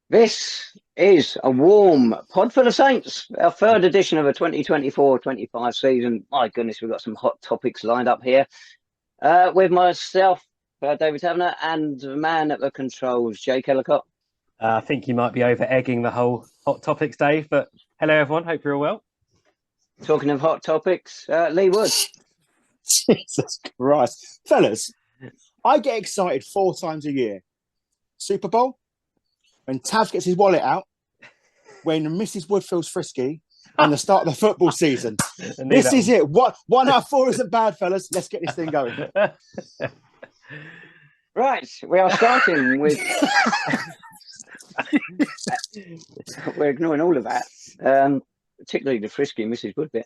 This is a warm Podful of Saints, our third edition of a 2024-25 season. My goodness, we've got some hot topics lined up here. With myself, David Tavener, and the man at the controls, Jake Ellacott. I think you might be over-egging the whole hot topics, Dave, but hello, everyone. Hope you're all well. Talking of hot topics, Lee Wood. Jesus Christ. Fellas, I get excited 4 times a year. Super Bowl, when Tav gets his wallet out, when Mrs. Wood feels frisky, and the start of the football season. This is it. One out of 4 isn't bad, fellas. Let's get this thing going. Right, we are starting with... We're ignoring all of that, particularly the frisky Mrs. Wood bit.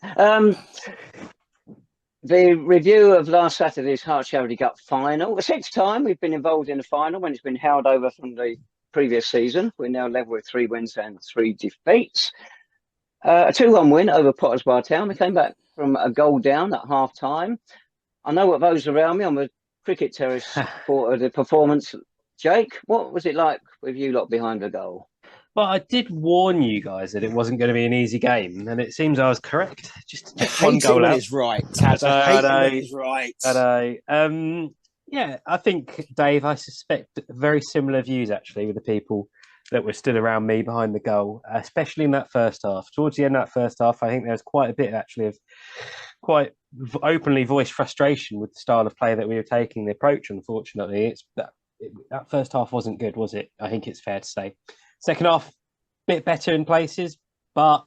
The review of last Saturday's Herts Charity Cup final. The 6th time we've been involved in the final when it's been held over from the previous season. We're now level with 3 wins and 3 defeats. A 2-1 win over Potters Bar Town. We came back from a goal down at half time. I know what those around me. I'm a cricket terrace supporter of the performance. Jake, what was it like with you lot behind the goal? Well, I did warn you guys that it wasn't going to be an easy game, and it seems I was correct. Just one goal out. It's right, Taz. I hate when it's right. Yeah, I think, Dave, I suspect very similar views, actually, with the people that were still around me behind the goal, especially in that first half. Towards the end of that first half, I think there was quite a bit, actually, of quite openly voiced frustration with the style of play that we were taking, the approach, unfortunately. That first half wasn't good, was it? I think it's fair to say. Second half, a bit better in places, but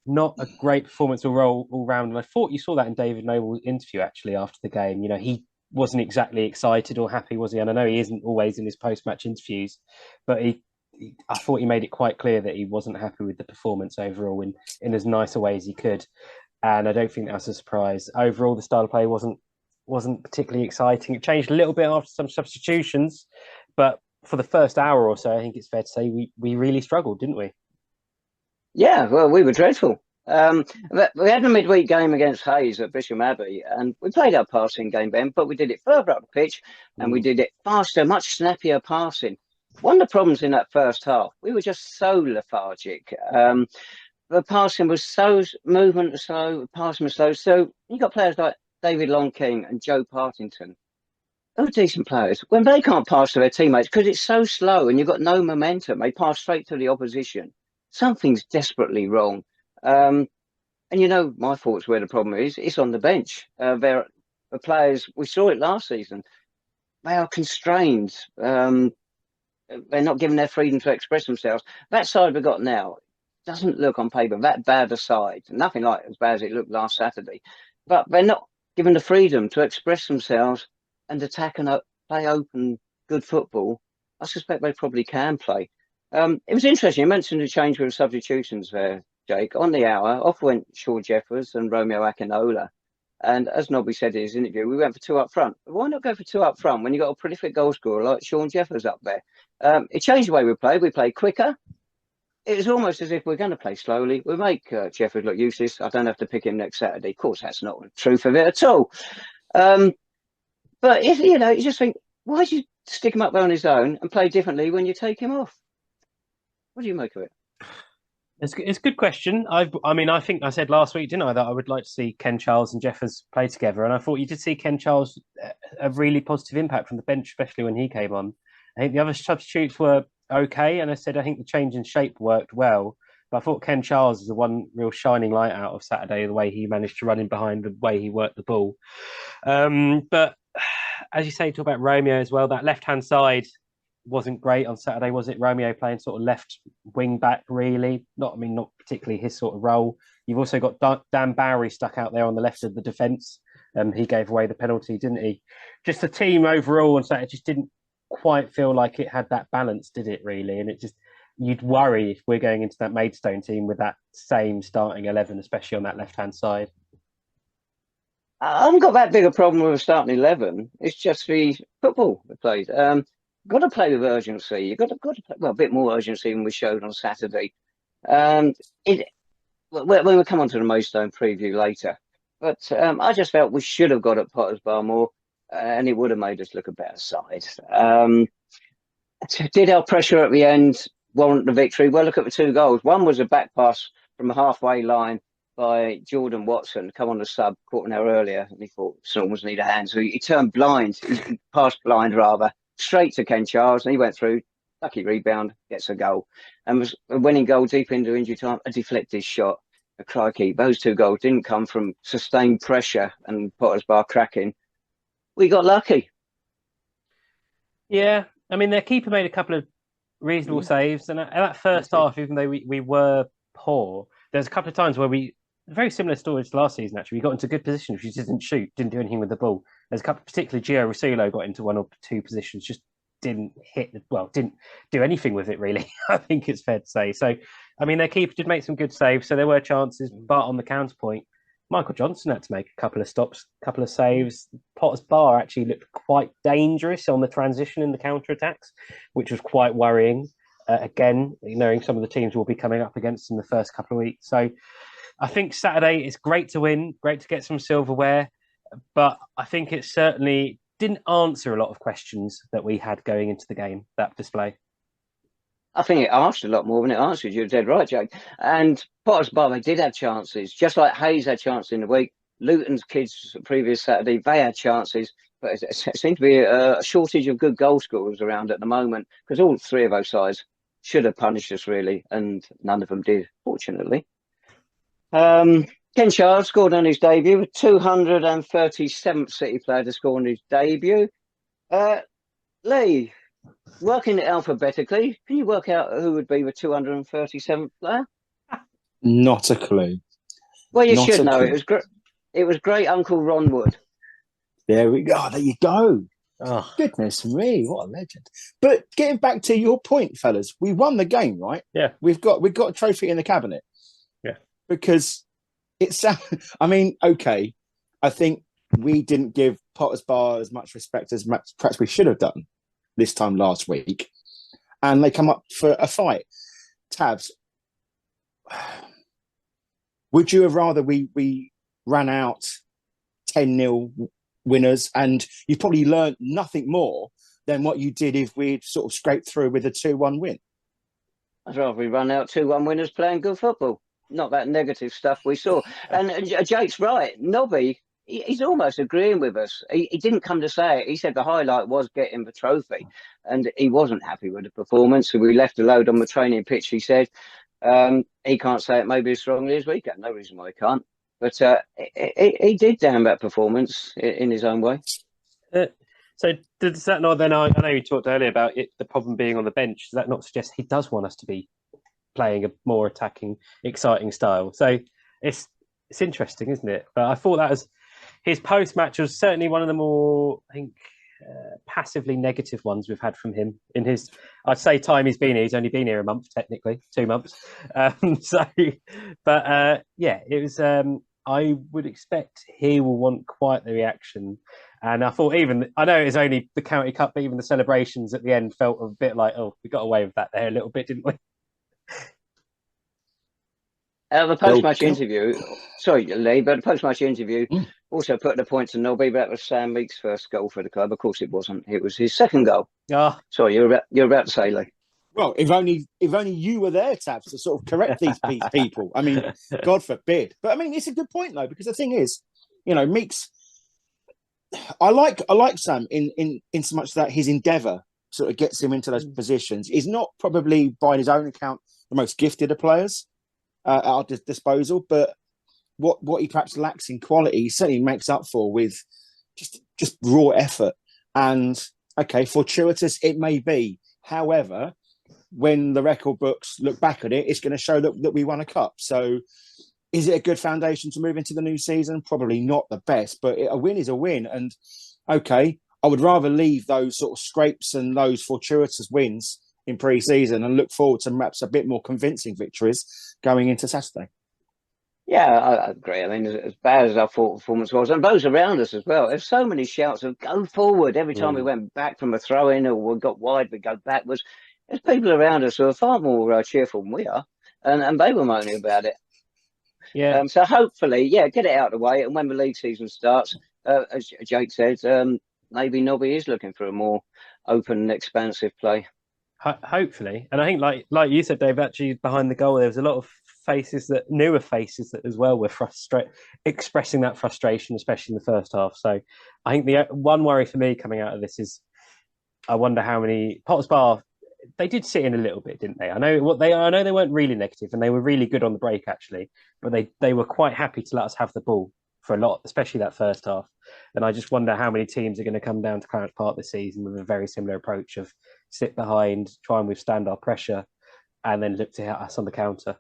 not a great performance all round. And I thought you saw that in David Noble's interview, actually, after the game. You know, he wasn't exactly excited or happy, was he? And I know he isn't always in his post-match interviews, but I thought he made it quite clear that he wasn't happy with the performance overall in as nice a way as he could. And I don't think that was a surprise. Overall, the style of play wasn't particularly exciting. It changed a little bit after some substitutions, but for the first hour or so, I think it's fair to say we really struggled, didn't we? Yeah, well, we were dreadful. We had a midweek game against Hayes at Bisham Abbey, and we played our passing game then, but we did it further up the pitch, and we did it faster, much snappier passing. One of the problems in that first half, we were just so lethargic. The passing was so, movement was slow, passing was slow. So you got players like David Longking and Joe Partington. They're decent players. When they can't pass to their teammates, because it's so slow and you've got no momentum, they pass straight to the opposition. Something's desperately wrong. And you know, my thoughts where the problem is, it's on the bench. The players, we saw it last season, they are constrained. They're not given their freedom to express themselves. That side we've got now doesn't look on paper that bad a side. Nothing like as bad as it looked last Saturday. But they're not given the freedom to express themselves and attack and play open, good football. I suspect they probably can play. It was interesting. You mentioned the change with substitutions there, Jake. On the hour, off went Sean Jeffers and Romeo Akinola. And as Nobby said in his interview, we went for 2 up front. But why not go for 2 up front when you've got a prolific goal scorer like Sean Jeffers up there? It changed the way we played. We played quicker. It was almost as if we're going to play slowly. We make Jeffers look useless. I don't have to pick him next Saturday. Of course, that's not the truth of it at all. But if you just think, why did you stick him up there on his own and play differently when you take him off? What do you make of it? It's a good question. I think I said last week, didn't I, that I would like to see Ken Charles and Jeffers play together. And I thought you did see Ken Charles a really positive impact from the bench, especially when he came on. I think the other substitutes were okay. And I said, I think the change in shape worked well. But I thought Ken Charles is the one real shining light out of Saturday, the way he managed to run in behind, the way he worked the ball. But as you say, talk about Romeo as well, that left-hand side wasn't great on Saturday, was it? Romeo playing sort of left wing back, really. Not particularly his sort of role. You've also got Dan Bowery stuck out there on the left of the defence. He gave away the penalty, didn't he? Just the team overall on Saturday just didn't quite feel like it had that balance, did it, really? And it just, you'd worry if we're going into that Maidstone team with that same starting 11, especially on that left-hand side. I haven't got that big a problem with a starting 11. It's just the football we played. Got to play with urgency. You've got to play, well, a bit more urgency than we showed on Saturday. When we come on to the Maidstone preview later, but I just felt we should have got at Potters Bar more, and it would have made us look a better side. Did our pressure at the end warrant the victory? Well, look at the 2 goals. One was a back pass from the halfway line by Jordan Watson, come on the sub, caught an hour earlier, and he thought Stormers need a hand. So he turned blind, he passed blind rather, straight to Ken Charles, and he went through, lucky rebound, gets a goal. And was a winning goal deep into injury time, a deflected shot. A crikey, those 2 goals didn't come from sustained pressure and Potter's Bar cracking. We got lucky. Yeah, I mean, their keeper made a couple of reasonable saves, and at that first half, even though we were poor, there's a couple of times where very similar stories to last season, actually. We got into good positions, we just didn't shoot, didn't do anything with the ball. There's a couple, particularly Gio Rosillo got into 1 or 2 positions, just didn't didn't do anything with it, really. I think it's fair to say. So, I mean, their keeper did make some good saves, so there were chances, but on the counterpoint, Michael Johnson had to make a couple of stops, a couple of saves. Potter's Bar actually looked quite dangerous on the transition in the counter-attacks, which was quite worrying. Again, knowing some of the teams we'll be coming up against in the first couple of weeks. So I think Saturday, it's great to win, great to get some silverware, but I think it certainly didn't answer a lot of questions that we had going into the game, that display. I think it asked a lot more than it answered. You're dead right, Jake. And Potter's Bar, they did have chances, just like Hayes had chances in the week. Luton's kids previous Saturday, they had chances, but it seemed to be a shortage of good goal scorers around at the moment, because all 3 of those sides should have punished us, really, and none of them did, fortunately. Ken Charles scored on his debut, 237th City player to score on his debut. Lee, working it alphabetically, can you work out who would be the 237th player? Not a clue. Well, you Not should a know. clue. It was great Uncle Ron Wood. There we go. There you go. Oh, Goodness me, what a legend. But getting back to your point, fellas, we won the game, right? Yeah. We've got a trophy in the cabinet. Yeah. Because it's, I mean, okay, I think we didn't give Potter's Bar as much respect as perhaps we should have done this time last week. And they come up for a fight. Tabs, would you have rather we ran out 10-0 winners and you probably learned nothing more than what you did if we'd sort of scraped through with a 2-1 win? I'd rather we run out 2-1 winners playing good football. Not that negative stuff we saw. And Jake's right. Nobby, he's almost agreeing with us. He didn't come to say it. He said the highlight was getting the trophy. And he wasn't happy with the performance. So we left a load on the training pitch, he said. He can't say it maybe as strongly as we can. No reason why he can't. But he did damn that performance in his own way. So does that not then? I know you talked earlier about it, the problem being on the bench. Does that not suggest he does want us to be playing a more attacking, exciting style? So it's interesting, isn't it? But I thought that was his post match was certainly one of the more, I think, passively negative ones we've had from him in his. I'd say time he's been here. He's only been here a month, technically 2 months. It was. I would expect he will want quite the reaction. And I thought I know it was only the County Cup, but even the celebrations at the end felt a bit like, oh, we got away with that there a little bit, didn't we? The post-match interview, sorry, Lee, but the post-match interview also put the point to Nobby, but that was Sam Meakes' first goal for the club. Of course it wasn't. It was his second goal. Oh. Sorry, you're about to say, Lee. Well, if only you were there, Tabs, to sort of correct these people. I mean, God forbid. But I mean, it's a good point though, because the thing is, you know, Meakes. I like Sam in so much that his endeavour sort of gets him into those positions. He's not probably, by his own account, the most gifted of players at our disposal, but what he perhaps lacks in quality, he certainly makes up for with just raw effort. And okay, fortuitous it may be. However, when the record books look back at it, it's going to show that we won a cup. So is it a good foundation to move into the new season? Probably not the best, but a win is a win. And okay, I would rather leave those sort of scrapes and those fortuitous wins in pre-season and look forward to perhaps a bit more convincing victories going into Saturday. Yeah, I agree. I mean, as bad as our performance was, and those around us as well, there's so many shouts of go forward every time we went back from a throw-in or we got wide, we go backwards. There's people around us who are far more cheerful than we are, and they were moaning about it. Yeah. So hopefully, get it out of the way, and when the league season starts, as Jake said, maybe Nobby is looking for a more open and expansive play. Hopefully, and I think like you said, Dave, actually behind the goal there was a lot of newer faces that as well were expressing that frustration, especially in the first half. So I think the one worry for me coming out of this is I wonder how many Potts Bar, they did sit in a little bit, didn't they? I know they weren't really negative, and they were really good on the break actually, but they were quite happy to let us have the ball for a lot, especially that first half. And I just wonder how many teams are going to come down to Clarence Park this season with a very similar approach of sit behind, try and withstand our pressure, and then look to hit us on the counter.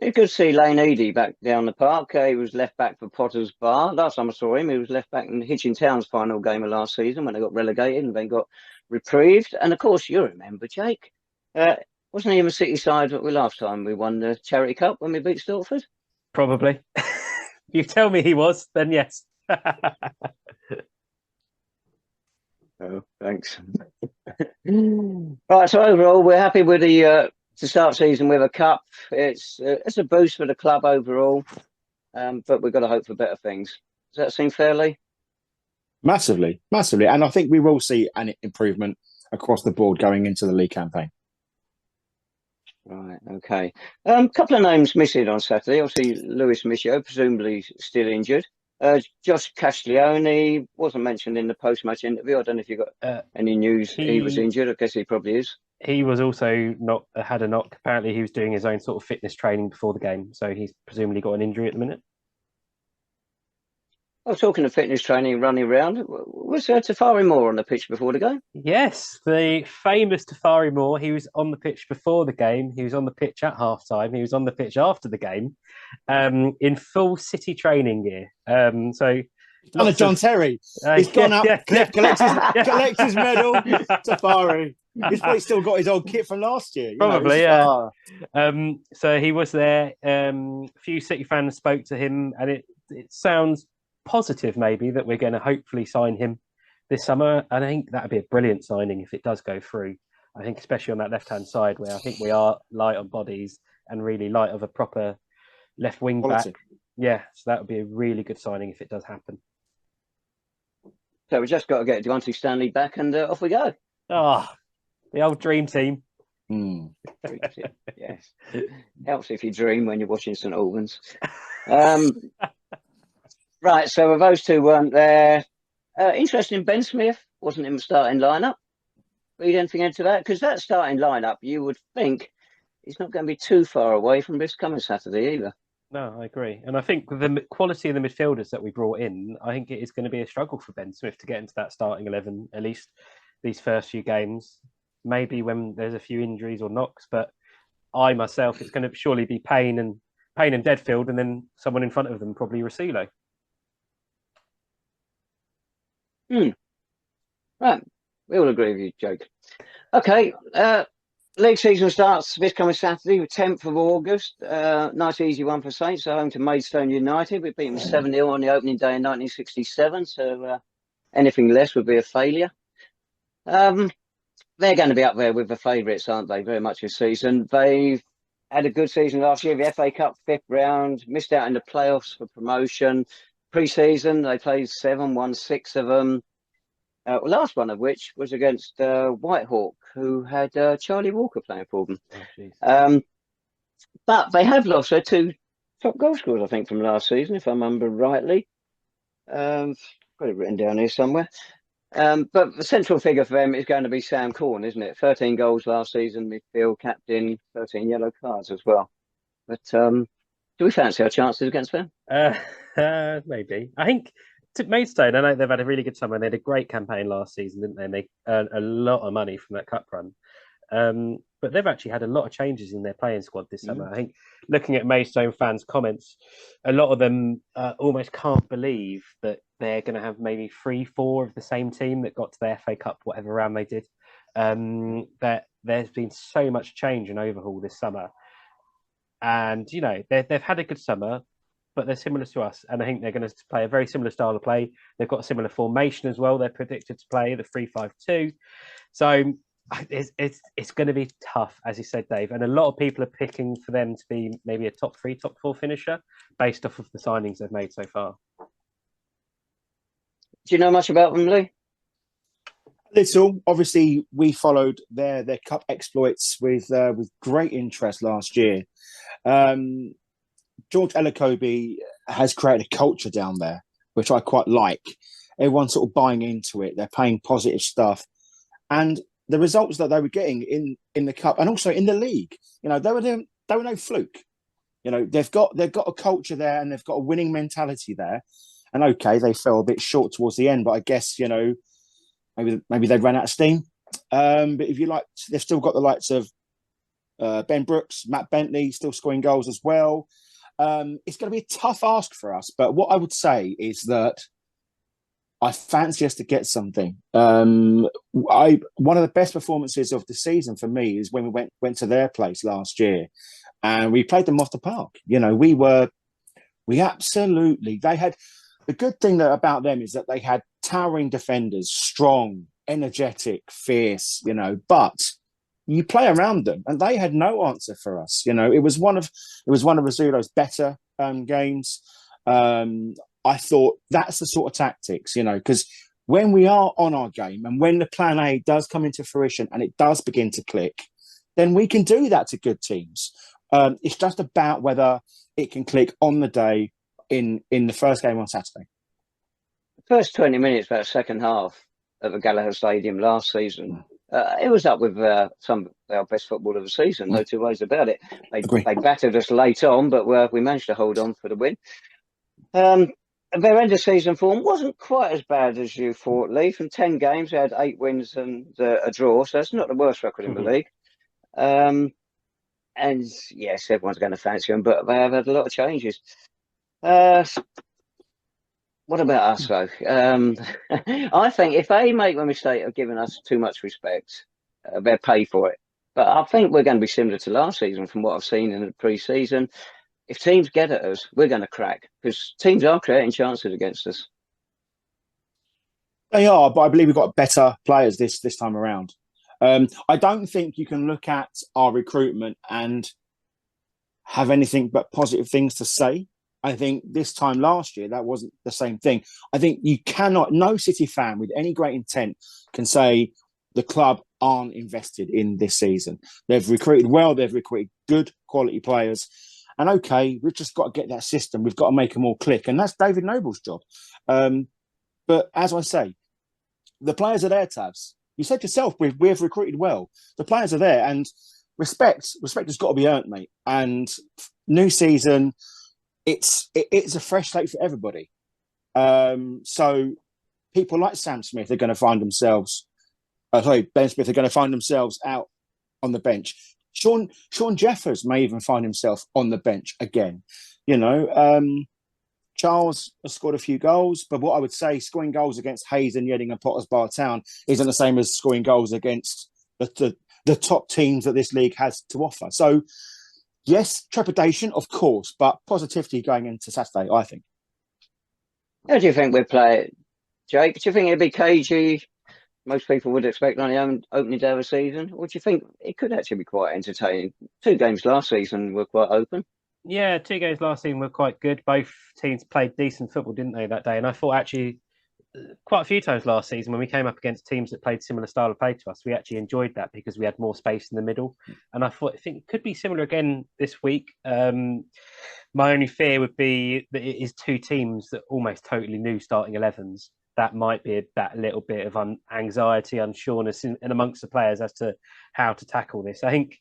You could see Lane Eady back down the park. He was left back for Potter's Bar. Last time I saw him, he was left back in Hitchin Town's final game of last season when they got relegated and then got reprieved. And of course, you remember, Jake. Wasn't he in the City side last time we won the Charity Cup when we beat Stortford? Probably. You tell me he was, then yes. Oh, thanks. Right, so overall, we're happy with the to start season with a cup. It's a boost for the club overall, but we've got to hope for better things. Does that seem fairly? Massively, and I think we will see an improvement across the board going into the league campaign. Right, okay. Couple of names missing on Saturday. Obviously, Lewis Michio, presumably still injured. Josh Castiglione wasn't mentioned in the post-match interview. I don't know if you got any news. He was injured. I guess he probably is. He was also had a knock. Apparently, he was doing his own sort of fitness training before the game, so he's presumably got an injury at the minute. I was talking of fitness training, running around. Was Tafari Moore on the pitch before the game? Yes, the famous Tafari Moore. He was on the pitch before the game. He was on the pitch at halftime. He was on the pitch after the game, in full City training gear. So, on a John Terry. He's gone up, collect his medal. Tafari. He's probably still got his old kit from last year. Probably, yeah. So he was there. A few City fans spoke to him, and it sounds positive maybe that we're going to hopefully sign him this summer, and I think that'd be a brilliant signing if it does go through. I think especially on that left-hand side where I think we are light on bodies and really light of a proper left wing back. Yeah, so that would be a really good signing if it does happen. So we just got to get Deontay Stanley back and off we go. The old dream team. Yes, helps if you dream when you're watching St Albans. Right, so with those two weren't there. Interesting, Ben Smith wasn't in the starting lineup. Read anything into that? Because that starting lineup, you would think, is not going to be too far away from this coming Saturday either. No, I agree. And I think with the quality of the midfielders that we brought in, I think it is going to be a struggle for Ben Smith to get into that starting 11, at least these first few games. Maybe when there's a few injuries or knocks, but I myself, it's going to surely be Payne and Deadfield, and then someone in front of them, probably Rosillo. Right, we all agree with you, Jake. Okay, league season starts this coming Saturday, the 10th of August. Nice easy one for Saints, home to Maidstone United. We beat them 7-0 on the opening day in 1967, so anything less would be a failure. They're going to be up there with the favourites, aren't they, very much this season. They've had a good season last year, the FA Cup 5th round, missed out in the playoffs for promotion. Pre-season, they played 7, won 6 of them. Last one of which was against Whitehawk, who had Charlie Walker playing for them. But they have lost their 2 top goal scorers, I think, from last season, if I remember rightly. Got it written down here somewhere. But the central figure for them is going to be Sam Corn, isn't it? 13 goals last season, midfield captain, 13 yellow cards as well. But do we fancy our chances against them? Maybe. I think Maidstone, I know they've had a really good summer and they had a great campaign last season, didn't they? And they earned a lot of money from that cup run. But they've actually had a lot of changes in their playing squad this summer. I think looking at Maidstone fans' comments, a lot of them almost can't believe that they're going to have maybe 3-4 of the same team that got to the FA Cup, whatever round they did. That there's been so much change and overhaul this summer. And, you know, they've had a good summer, but they're similar to us. And I think they're going to play a very similar style of play. They've got a similar formation as well. They're predicted to play the 3-5-2. So it's going to be tough, as you said, Dave. And a lot of people are picking for them to be maybe a top 3, top 4 finisher based off of the signings they've made so far. Do you know much about them, Lee? Little, obviously, we followed their cup exploits with great interest last year. George Ellacott has created a culture down there, which I quite like. Everyone's sort of buying into it. They're playing positive stuff, and the results that they were getting in the cup and also in the league, they were no fluke. They've got a culture there, and they've got a winning mentality there. And okay, they fell a bit short towards the end, but I guess maybe they ran out of steam. But if you like, they've still got the likes of Ben Brooks, Matt Bentley, still scoring goals as well. It's going to be a tough ask for us. But what I would say is that I fancy us to get something. One of the best performances of the season for me is when we went to their place last year, and we played them off the park. We absolutely. They had the good thing about them is that they had towering defenders, strong, energetic, fierce. But you play around them, and they had no answer for us. It was one of Rizzuto's better games. I thought that's the sort of tactics, because when we are on our game and when the plan A does come into fruition and it does begin to click, then we can do that to good teams. It's just about whether it can click on the day in the first game on Saturday. The first 20 minutes, about second half at the Gallagher Stadium last season, it was up with some of our best football of the season, no two ways about it. They battered us late on, but we managed to hold on for the win. Their end of season form wasn't quite as bad as you thought, Lee. From 10 games, they had 8 wins and a draw, so it's not the worst record in the league. And yes, everyone's going to fancy them, but they have had a lot of changes. What about us, though? I think if they make the mistake of giving us too much respect, they'll pay for it. But I think we're going to be similar to last season from what I've seen in the pre-season. If teams get at us, we're going to crack, because teams are creating chances against us. They are, but I believe we've got better players this time around. I don't think you can look at our recruitment and have anything but positive things to say. I think this time last year, that wasn't the same thing. I think no City fan with any great intent can say the club aren't invested in this season. They've recruited well, they've recruited good quality players. And okay, we've just got to get that system. We've got to make them all click. And that's David Noble's job. But as I say, the players are there, Tavs. You said yourself, we've recruited well. The players are there. And respect has got to be earned, mate. And new season, it's a fresh slate for everybody. So people like Sam Smith are going to find themselves, Ben Smith are going to find themselves out on the bench. Sean Jeffers may even find himself on the bench again. Charles has scored a few goals, but what I would say, scoring goals against Hayes and Yeading and Potters Bar Town isn't the same as scoring goals against the top teams that this league has to offer. So, yes, trepidation, of course, but positivity going into Saturday, I think. How do you think we'd play it, Jake? Do you think it'd be cagey? Most people would expect on the opening day of the season. Or do you think it could actually be quite entertaining? 2 games last season were quite open. Yeah, 2 games last season were quite good. Both teams played decent football, didn't they, that day? And I thought actually quite a few times last season when we came up against teams that played similar style of play to us, we actually enjoyed that because we had more space in the middle. And I think it could be similar again this week. My only fear would be that it is 2 teams that almost totally new starting 11s. That might be that little bit of anxiety, unsureness in amongst the players as to how to tackle this. I think,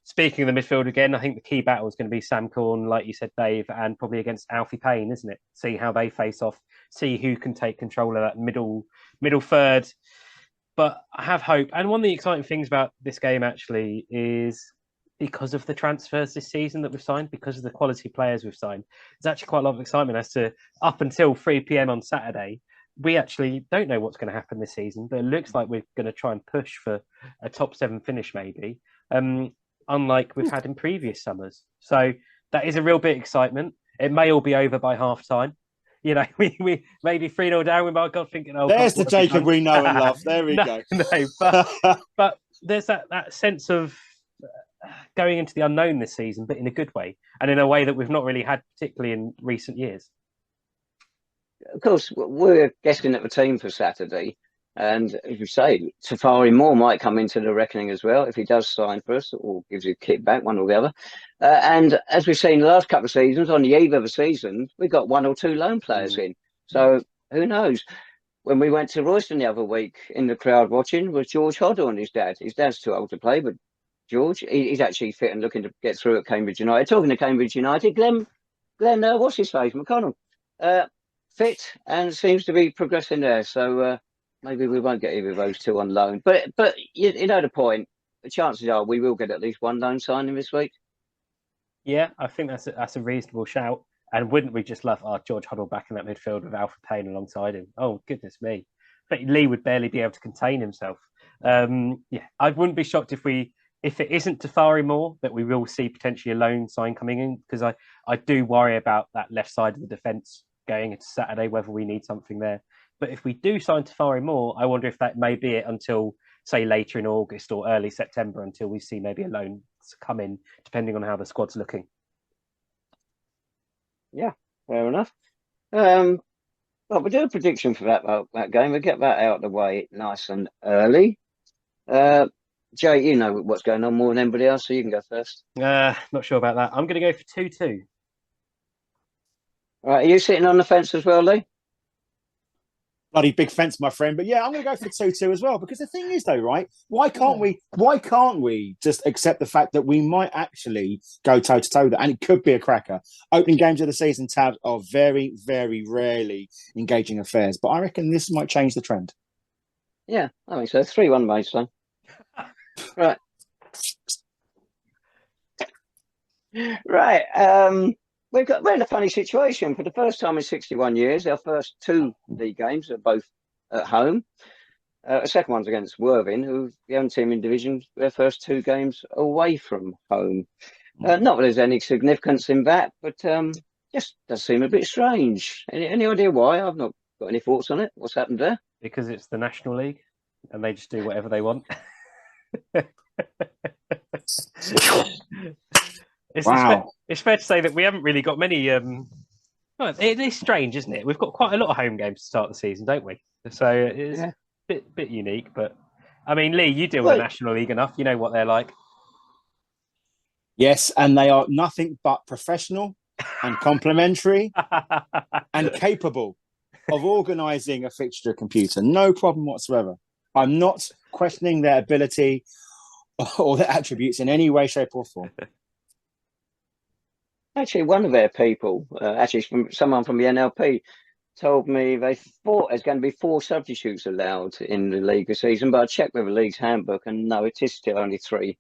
speaking of the midfield again, I think the key battle is going to be Sam Corn, like you said, Dave, and probably against Alfie Payne, isn't it? See how they face off, see who can take control of that middle third. But I have hope. And one of the exciting things about this game actually is because of the transfers this season that we've signed, because of the quality players we've signed, there's actually quite a lot of excitement as to up until 3 p.m. on Saturday. We actually don't know what's going to happen this season, but it looks like we're going to try and push for a top 7 finish, maybe, unlike we've had in previous summers. So that is a real bit of excitement. It may all be over by half time. We maybe 3-0 down. We might go thinking, oh, there's God, the Jacob we know and love. There we go. No, but there's that sense of going into the unknown this season, but in a good way, and in a way that we've not really had, particularly in recent years. Of course, we're guessing at the team for Saturday. And as you say, Safari Moore might come into the reckoning as well if he does sign for us or gives you a kick back, one or the other. And as we've seen the last couple of seasons, on the eve of a season, we got 1 or 2 loan players in. So who knows? When we went to Royston the other week, in the crowd watching was George Hoddle and his dad. His dad's too old to play, but George, he's actually fit and looking to get through at Cambridge United. Talking to Cambridge United, Glenn, what's his face? McConnell. Fit and seems to be progressing there. So maybe we won't get either of those 2 on loan. But you know the point. The chances are we will get at least 1 loan signing this week. Yeah, I think that's a reasonable shout. And wouldn't we just love our George Hoddle back in that midfield with Alfred Payne alongside him? Oh, goodness me. But Lee would barely be able to contain himself. I wouldn't be shocked if it isn't Tafari Moore, that we will see potentially a loan sign coming in, because I do worry about that left side of the defence going into Saturday, whether we need something there. But if we do sign Tafari Moore, I wonder if that may be it until, say, later in August or early September, until we see maybe a loan come in, depending on how the squad's looking. Yeah, fair enough. Well, we'll do a prediction for that game. We'll get that out of the way nice and early. Jay, you know what's going on more than anybody else, so you can go first. Not sure about that. I'm going to go for 2-2. All right, are you sitting on the fence as well, Lee? Bloody big fence, my friend. But yeah, I'm going to go for 2-2 as well, because the thing is, though, right? Why can't we just accept the fact that we might actually go toe to toe, and it could be a cracker? Opening games of the season, Tabs, are very, very rarely engaging affairs, but I reckon this might change the trend. Yeah, I think so. 3-1 Maidstone. Right. Right. We're in a funny situation. For the first time in 61 years, our first 2 league games are both at home. The second one's against Worthing, who the only team in division, their first 2 games away from home. Not that there's any significance in that, but just does seem a bit strange. Any idea why? I've not got any thoughts on it. What's happened there? Because it's the National League and they just do whatever they want. It's fair to say that we haven't really got many. It is strange, isn't it? We've got quite a lot of home games to start the season, don't we? So it's a bit unique. But I mean, Lee, you deal with the National League enough. You know what they're like. Yes, and they are nothing but professional and complimentary and capable of organising a fixture computer. No problem whatsoever. I'm not questioning their ability or their attributes in any way, shape, or form. Actually, one of their people, someone from the NLP, told me they thought there's going to be 4 substitutes allowed in the league this season, but I checked with the league's handbook, and no, it is still only 3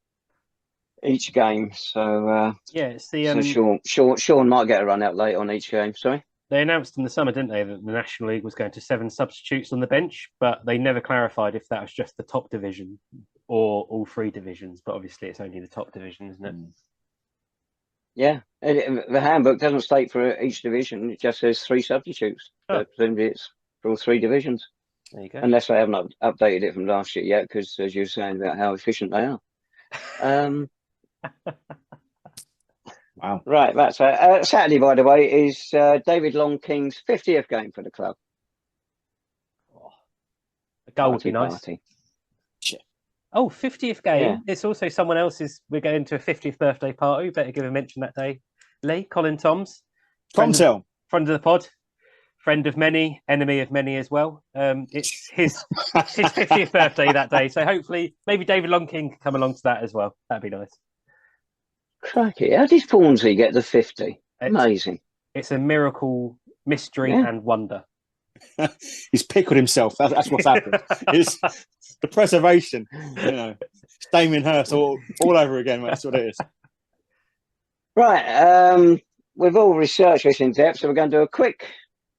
each game. So it's the so Sean might get a run out late on each game. Sorry. They announced in the summer, didn't they, that the National League was going to 7 substitutes on the bench, but they never clarified if that was just the top division or all 3 divisions. But obviously, it's only the top division, isn't it? Yeah, the handbook doesn't state for each division. It just says 3 substitutes. Oh. So presumably it's for all 3 divisions. There you go. Unless they haven't updated it from last year yet, because as you were saying about how efficient they are. Wow. Right, that's Saturday, by the way, is David Longking's 50th game for the club. A goal would be nice. Party. Oh, 50th game. Yeah. It's also someone else's. We're going to a 50th birthday party. Better give a mention that day. Lee, Colin Toms. Friend of the pod. Friend of many, enemy of many as well. It's his 50th birthday that day. So hopefully, maybe David Longking can come along to that as well. That'd be nice. Crikey, how did Hornsey get the 50? Amazing. It's a miracle, mystery and wonder. He's pickled himself. That's what's happened. It's the preservation, Damien Hirst all over again, mate. That's what it is. Right. We've all researched this in depth, so we're going to do a quick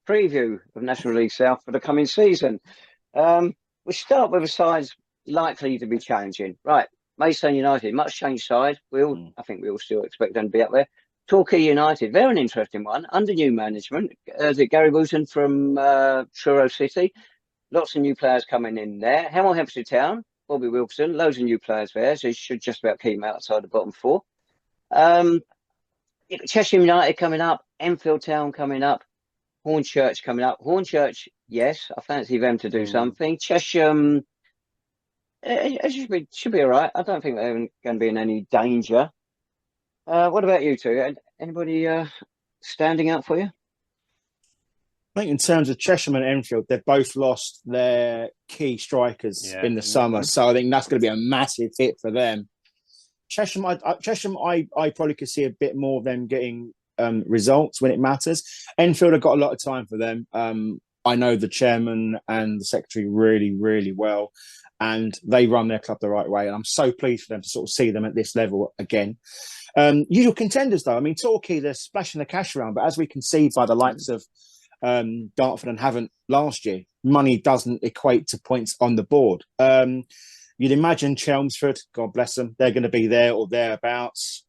preview of National League South for the coming season. We start with the sides likely to be challenging. Right. Maidstone United, much changed side. I think we all still expect them to be up there. Torquay United, they're an interesting one. Under new management, Gary Wooten from Truro City. Lots of new players coming in there. Hemel Hempstead Town, Bobby Wilson, loads of new players there, so he should just about keep them outside the bottom 4. Cheshire United coming up, Enfield Town coming up, Hornchurch coming up. Hornchurch, yes, I fancy them to do something. Chesham, it should be all right. I don't think they're going to be in any danger. What about you two? Anybody standing out for you? I think in terms of Chesham and Enfield, they've both lost their key strikers in the summer. So I think that's going to be a massive hit for them. Chesham, I probably could see a bit more of them getting results when it matters. Enfield have got a lot of time for them. I know the chairman and the secretary really, really well, and they run their club the right way. And I'm so pleased for them to sort of see them at this level again. Usual contenders, though. I mean, Torquay, they're splashing the cash around, but as we can see by the likes of Dartford and Havant last year, money doesn't equate to points on the board. You'd imagine Chelmsford, God bless them, they're going to be there or thereabouts.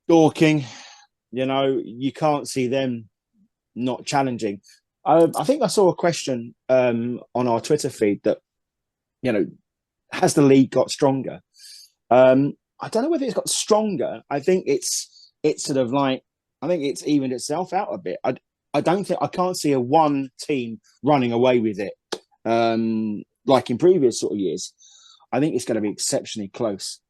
Dorking, you can't see them not challenging. I think I saw a question on our Twitter feed that, has the league got stronger? I don't know whether it's got stronger. I think it's sort of like, I think it's evened itself out a bit. I can't see a one team running away with it like in previous sort of years. I think it's going to be exceptionally close.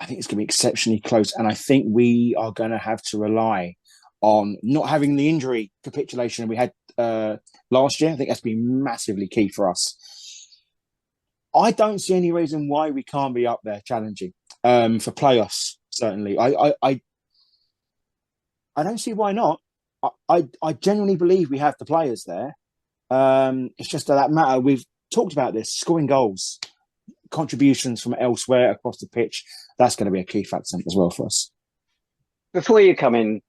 And I think we are going to have to rely on not having the injury capitulation we had last year. I think that's been massively key for us. I don't see any reason why we can't be up there challenging for playoffs, certainly. I don't see why not. I genuinely believe we have the players there. It's just that matter. We've talked about this, scoring goals, contributions from elsewhere across the pitch. That's going to be a key factor as well for us. Before you come in,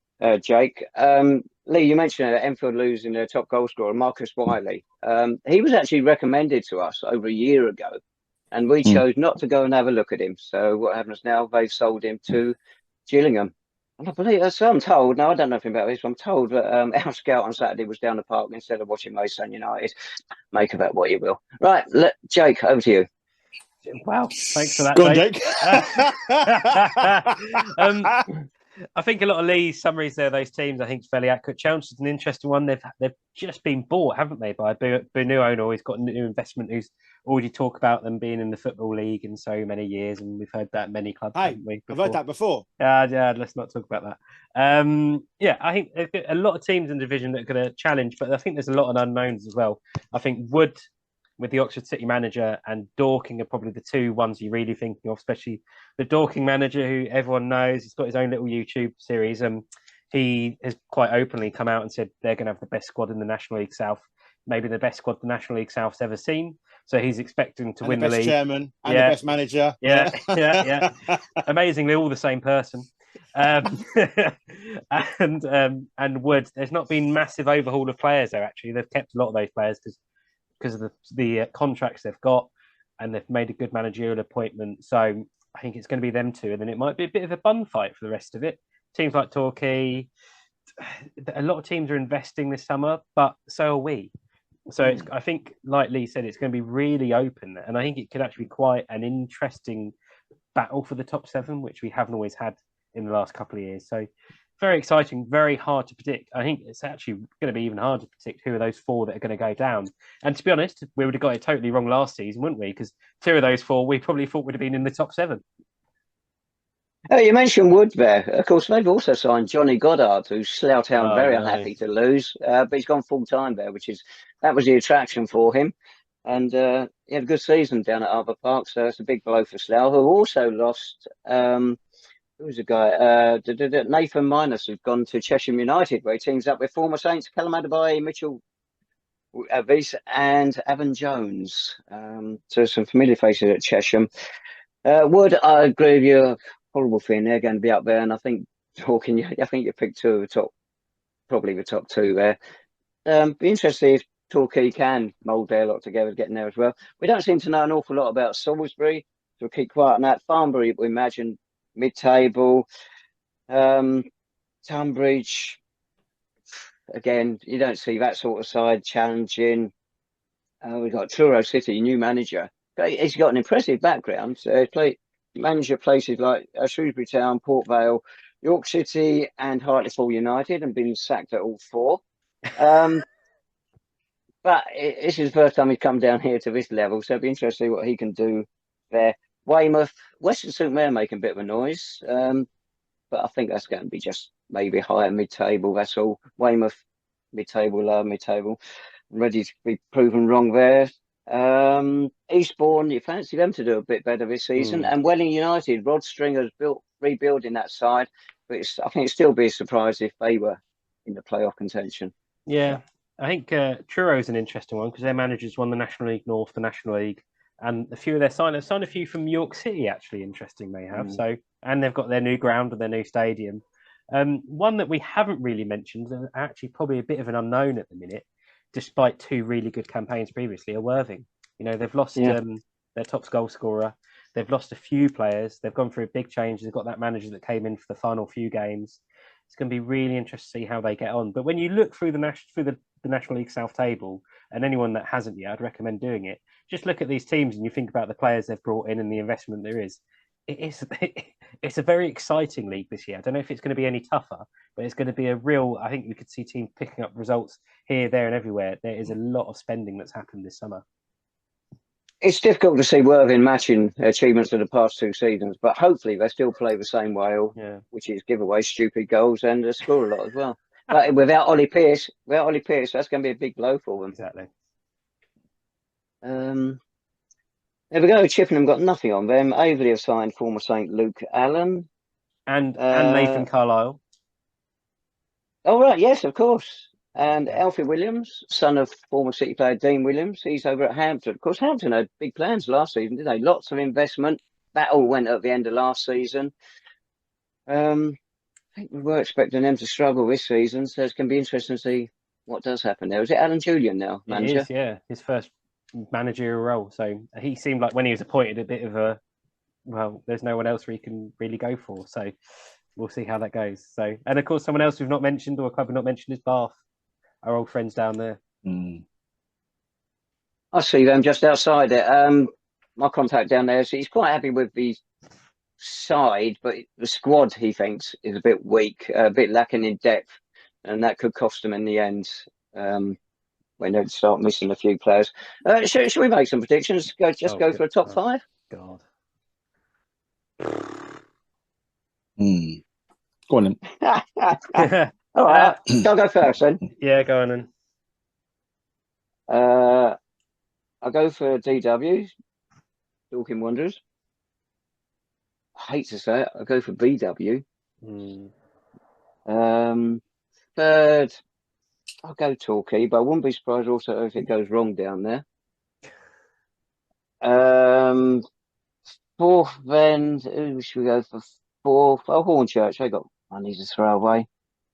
Jake, Lee, you mentioned Enfield losing their top goal scorer, Marcus Wiley. He was actually recommended to us over a year ago, and we chose not to go and have a look at him. So what happens now? They've sold him to Gillingham. And I believe, so I'm told, now I don't know anything about this, but I'm told that our scout on Saturday was down the park instead of watching Maidstone United. Make of that what you will. Right, Jake, over to you. Wow, thanks for that, Go on, Jake. Jake. I think a lot of Lee's summaries there, those teams, I think it's fairly accurate. Chelmsford's an interesting one. They've just been bought, haven't they, by a new owner. He's got a new investment who's already talked about them being in the Football League in so many years, and we've heard that many clubs, haven't we? I've heard that before. Yeah, let's not talk about that. I think there's a lot of teams in the division that are going to challenge, but I think there's a lot of unknowns as well. I think Wood, with the Oxford City manager, and Dorking are probably the two ones you're really thinking of, especially the Dorking manager, who everyone knows. He's got his own little YouTube series. He has quite openly come out and said they're going to have the best squad in the National League South, maybe the best squad the National League South's ever seen. So he's expecting to win the league. Chairman and the best manager. Yeah. Amazingly, all the same person. And Wood, there's not been massive overhaul of players there. Actually, they've kept a lot of those players because of the contracts they've got, and they've made a good managerial appointment. So I think it's going to be them two, and then it might be a bit of a bun fight for the rest of it. Teams like Torquay, a lot of teams are investing this summer, but so are we. So I think, like Lee said, it's going to be really open, and I think it could actually be quite an interesting battle for the top seven, which we haven't always had in the last couple of years. So very exciting, very hard to predict. I think it's actually going to be even harder to predict who are those four that are going to go down. And to be honest, we would have got it totally wrong last season, wouldn't we? Because two of those four we probably thought would have been in the top seven. You mentioned Wood there. Of course, they've also signed Johnny Goddard, who's Slough Town very unhappy to lose, but he's gone full time there, that was the attraction for him. And he had a good season down at Albans Park, so it's a big blow for Slough, who also lost. Who was the guy? Nathan Minus, who's gone to Chesham United, where he teams up with former Saints Callum Adebayo, Mitchell Avis, and Evan Jones. So some familiar faces at Chesham. Wood, I agree with you. Horrible thing, they're going to be up there, and I think Hawking, I think you picked two of the top, probably the top two there. Be interested if Torquay can mould their lot together, getting there as well. We don't seem to know an awful lot about Salisbury, so we'll keep quiet on that. Farnbury, we imagine mid-table. Tunbridge, again, you don't see that sort of side challenging. We've got Truro City, new manager. He's got an impressive background. So manager places like Shrewsbury Town, Port Vale, York City and Hartlepool United, and been sacked at all 4. But this is the first time he's come down here to this level, so it'll be interesting to see what he can do there. Weymouth, Western St Mary making a bit of a noise, but I think that's going to be just maybe higher mid-table. That's all. Weymouth, mid-table, lower mid-table. Ready to be proven wrong there. Eastbourne, you fancy them to do a bit better this season. And Welling United, Rod Stringer's rebuilding that side, but I think it'd still be a surprise if they were in the playoff contention. Yeah, I think Truro's an interesting one because their managers won the National League North, the National League, and a few of their signed a few from York City. Actually, interesting they have. So, and they've got their new ground and their new stadium. One that we haven't really mentioned, and actually probably a bit of an unknown at the minute, despite 2 really good campaigns previously, are Worthing. You know, they've lost their top goal scorer. They've lost a few players. They've gone through a big change. They've got that manager that came in for the final few games. It's going to be really interesting to see how they get on. But when you look through the National League South table, and anyone that hasn't yet, I'd recommend doing it. Just look at these teams and you think about the players they've brought in and the investment there is. It's a very exciting league this year. I don't know if it's going to be any tougher, but it's going to be a real. I think we could see teams picking up results here, there, and everywhere. There is a lot of spending that's happened this summer. It's difficult to see Worthing matching achievements of the past 2 seasons, but hopefully they still play the same way, which is give away stupid goals and score a lot as well. But without Ollie Pearce, that's going to be a big blow for them. Exactly. There we go. Chippenham got nothing on them. Averley have signed former Saint Luke Allen and Nathan Carlisle. Oh right, yes, of course. And Alfie Williams, son of former City player Dean Williams, he's over at Hampton. Of course, Hampton had big plans last season, didn't they? Lots of investment. That all went at the end of last season. I think we were expecting them to struggle this season, so it's going to be interesting to see what does happen there. Is it Alan Julian now, manager? It is, yeah. His first managerial role. So he seemed like when he was appointed a bit of a, well, there's no one else he can really go for. So we'll see how that goes. So, and of course, someone else we've not mentioned or a club we've not mentioned is Bath, our old friends down there. I see them just outside it. My contact down there, so he's quite happy with the side, but the squad he thinks is a bit weak, a bit lacking in depth, and that could cost them in the end when they start missing a few players. Should we make some predictions? Go for a top 5. God. Go on then. All right, I'll go first then. Yeah, go on then. I'll go for DW, Dorking Wanderers. I hate to say it, I'll go for BW. Third, I'll go Torquay, but I wouldn't be surprised also if it goes wrong down there. Fourth, then, who should we go for fourth? Oh, Hornchurch, they got money to throw away.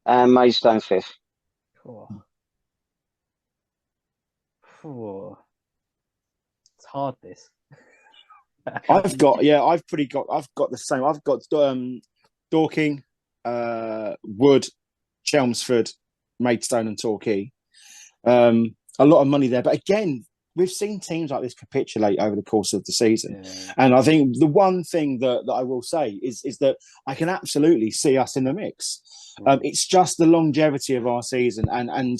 And Maidstone 5th. It's hard, this. I've got the same. I've got Dorking, Wood, Chelmsford, Maidstone and Torquay. A lot of money there. But again, we've seen teams like this capitulate over the course of the season. Yeah. And I think the one thing that I will say is that I can absolutely see us in the mix. It's just the longevity of our season and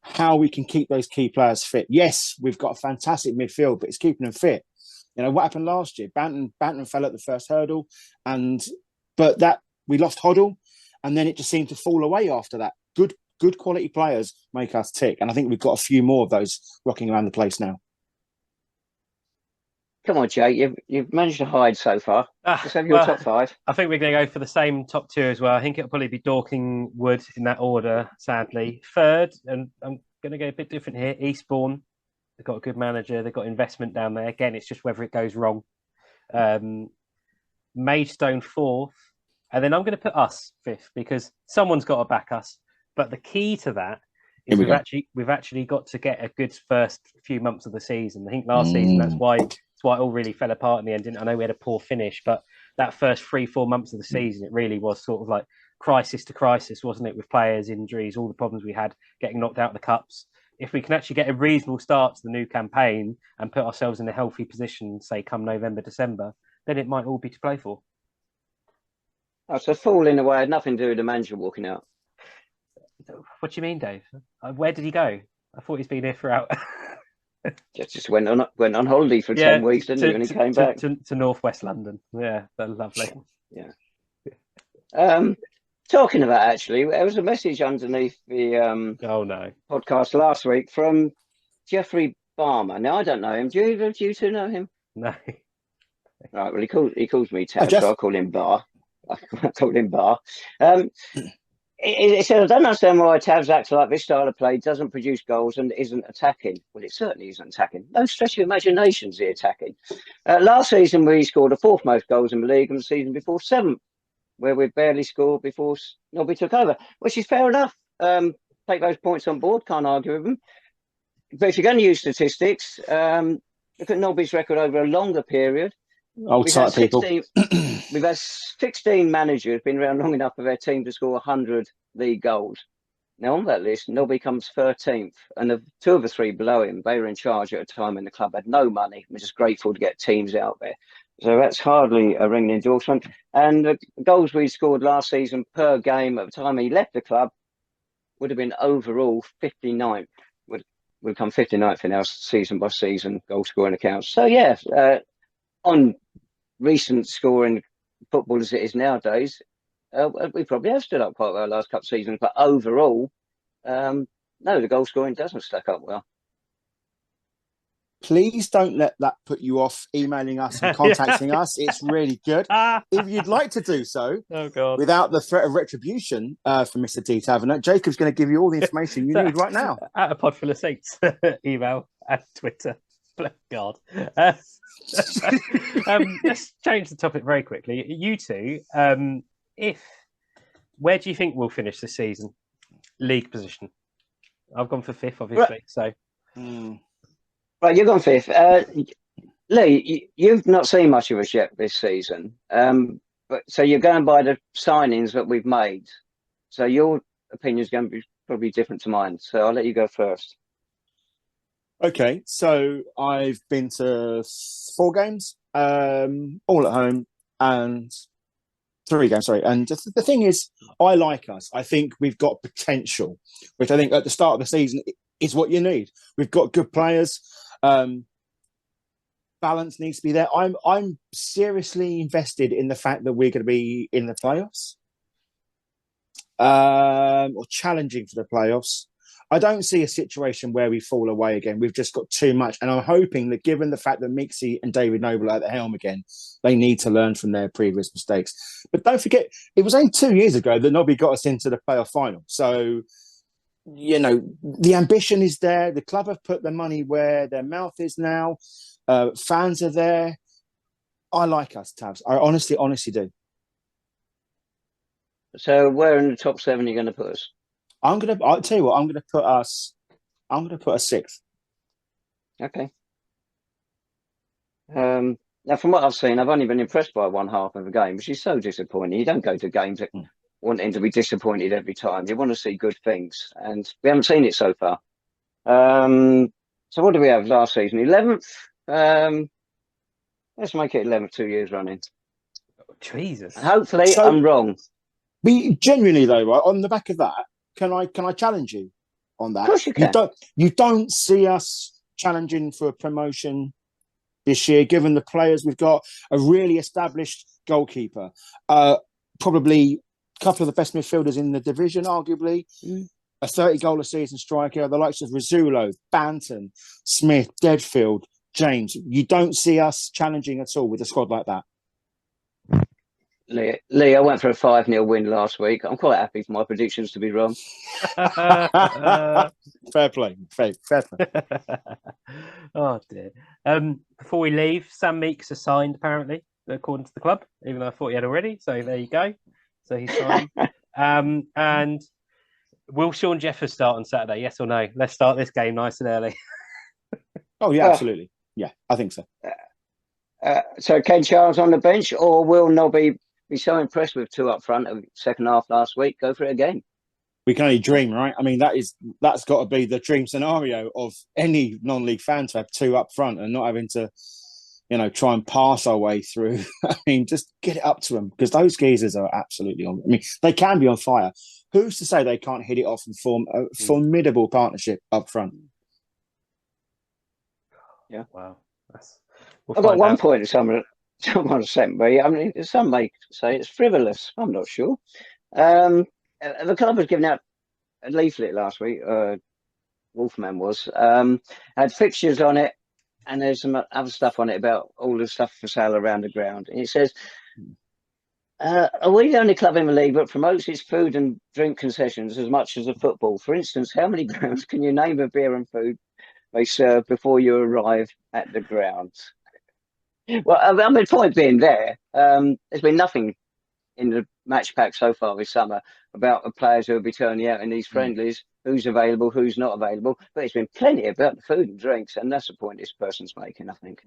how we can keep those key players fit. Yes, we've got a fantastic midfield, but it's keeping them fit. You know, what happened last year? Banton fell at the first hurdle, but we lost Hoddle, and then it just seemed to fall away after that. Good quality players make us tick, and I think we've got a few more of those rocking around the place now. Come on, Jay, you've managed to hide so far. Let's have your top 5. I think we're going to go for the same top 2 as well. I think it'll probably be Dorking, Wood in that order, sadly. Third, and I'm going to go a bit different here, Eastbourne. They've got a good manager. They've got investment down there. Again, it's just whether it goes wrong. Maidstone 4th. And then I'm going to put us 5th because someone's got to back us. But the key to that is we've actually got to get a good first few months of the season. I think last season, that's why it all really fell apart in the end. I know we had a poor finish, but that first 3-4 months of the season, it really was sort of like crisis to crisis, wasn't it? With players, injuries, all the problems we had, getting knocked out of the cups. If we can actually get a reasonable start to the new campaign and put ourselves in a healthy position, say come November, December, then it might all be to play for. Oh, so falling away had nothing to do with the manager walking out. What do you mean, Dave? Where did he go? I thought he's been here throughout. Just went on holiday for 10 weeks, didn't he, when he came back? To Northwest London. Yeah, that's lovely. Yeah. Talking about, actually, there was a message underneath the podcast last week from Jeffrey Barmer. Now, I don't know him. Do you two know him? No. Right, well, he calls me Tab, so I call him Bar. I call him Bar. It said, I don't understand why Tabs acts like this style of play doesn't produce goals and isn't attacking. Well, it certainly isn't attacking. No stretch of imagination's the attacking. Last season, we scored the 4th most goals in the league, and the season before 7th, where we barely scored before Nobby took over, which is fair enough. Take those points on board, can't argue with them. But if you're going to use statistics, look at Nobby's record over a longer period. Old type people. We've had 16 managers been around long enough for their team to score 100 league goals. Now, on that list, Nobby comes 13th, and the 2 of the 3 below him, they were in charge at a time when the club had no money. We're just grateful to get teams out there. So that's hardly a ringing endorsement. And the goals we scored last season per game at the time he left the club would have been overall 59th. Would come 59th in our season by season goal scoring accounts. So, yeah, on recent scoring football as it is nowadays, we probably have stood up quite well last couple of seasons, but overall, no, the goal scoring doesn't stack up well. Please don't let that put you off emailing us and contacting us. It's really good. If you'd like to do so, without the threat of retribution from Mr. D. Tavener, Jacob's going to give you all the information you need right now. At a Podful of Saints email and Twitter. God. Let's change the topic very quickly. You two, where do you think we'll finish this season? League position. I've gone for 5th, obviously. So, right, you've gone 5th. Lee, you've not seen much of us yet this season. But so you're going by the signings that we've made. So your opinion is going to be probably different to mine. So I'll let you go first. Okay, so I've been to 4 games, all at home, and 3 games, sorry. And the thing is, I like us. I think we've got potential, which I think at the start of the season is what you need. We've got good players. Balance needs to be there. I'm seriously invested in the fact that we're going to be in the playoffs, or challenging for the playoffs. I don't see a situation where we fall away again. We've just got too much. And I'm hoping that given the fact that Meakes and David Noble are at the helm again, they need to learn from their previous mistakes. But don't forget, it was only 2 years ago that Nobby got us into the playoff final. So, you know, the ambition is there. The club have put their money where their mouth is now. Fans are there. I like us, Tabs. I honestly do. So where in the top 7 are you going to put us? I'll tell you what, I'm gonna put us 6th. Okay. Now from what I've seen, I've only been impressed by one half of the game, which is so disappointing. You don't go to games wanting to be disappointed every time. You want to see good things, and we haven't seen it so far. So what do we have last season? 11th? Let's make it 11th 2 years running. Jesus. And hopefully I'm wrong. We genuinely though, right, on the back of that, Can I challenge you on that? Of course you can. You don't see us challenging for a promotion this year, given the players we've got, a really established goalkeeper, probably a couple of the best midfielders in the division, arguably, a 30-goal a season striker, the likes of Rizzulo, Banton, Smith, Deadfield, James. You don't see us challenging at all with a squad like that. Lee, I went for a 5-0 win last week. I'm quite happy for my predictions to be wrong. Fair play. Fair play. Oh, dear. Before we leave, Sam Meakes is signed, apparently, according to the club, even though I thought he had already. So there you go. So he's signed. And will Sean Jeffers start on Saturday? Yes or no? Let's start this game nice and early. Oh, yeah, absolutely. Yeah, I think so. So Ken Charles on the bench, or will Nobby be so impressed with 2 up front of the second half last week? Go for it again. We can only dream, right? I mean, that's got to be the dream scenario of any non-league fan to have 2 up front and not having to try and pass our way through. I mean, just get it up to them, because those geezers are absolutely on. I mean, they can be on fire. Who's to say they can't hit it off and form a formidable partnership up front? Yeah. Wow. I've got one point to someone sent me. I mean, some may say it's frivolous. I'm not sure. The club was giving out a leaflet last week. Wolfman was had fixtures on it, and there's some other stuff on it about all the stuff for sale around the ground. And it says, are we the only club in the league that promotes its food and drink concessions as much as the football? For instance, how many grounds can you name of beer and food they serve before you arrive at the grounds? Well, I mean, point being there's been nothing in the match pack so far this summer about the players who will be turning out in these friendlies, who's available, who's not available. But it's been plenty about the food and drinks, and that's the point this person's making, I think.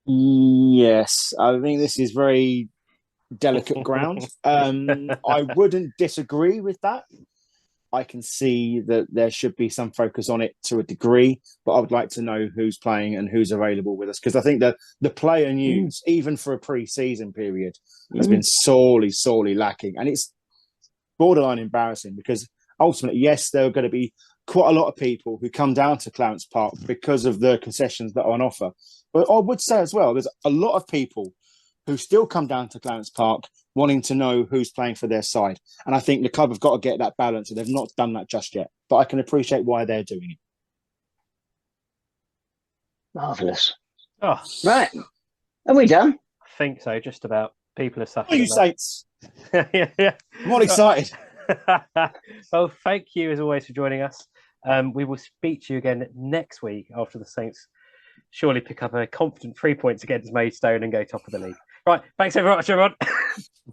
Yes, I think this is very delicate ground. I wouldn't disagree with that. I can see that there should be some focus on it to a degree, but I would like to know who's playing and who's available with us, because I think that the player news, even for a pre-season period, has been sorely lacking. And it's borderline embarrassing, because ultimately, yes, there are going to be quite a lot of people who come down to Clarence Park because of the concessions that are on offer. But I would say as well, there's a lot of people who still come down to Clarence Park wanting to know who's playing for their side. And I think the club have got to get that balance, and they've not done that just yet. But I can appreciate why they're doing it. Marvellous. Oh, right. Are we done? I think so, just about. People are suffering. Oh, you Saints. Yeah. I'm all excited. Well, thank you as always for joining us. We will speak to you again next week after the Saints surely pick up a confident 3 points against Maidstone and go top of the league. Right, thanks very much, everyone.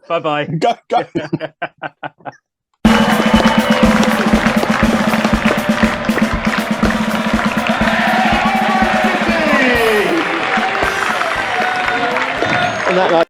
Bye-bye. Go. On that note,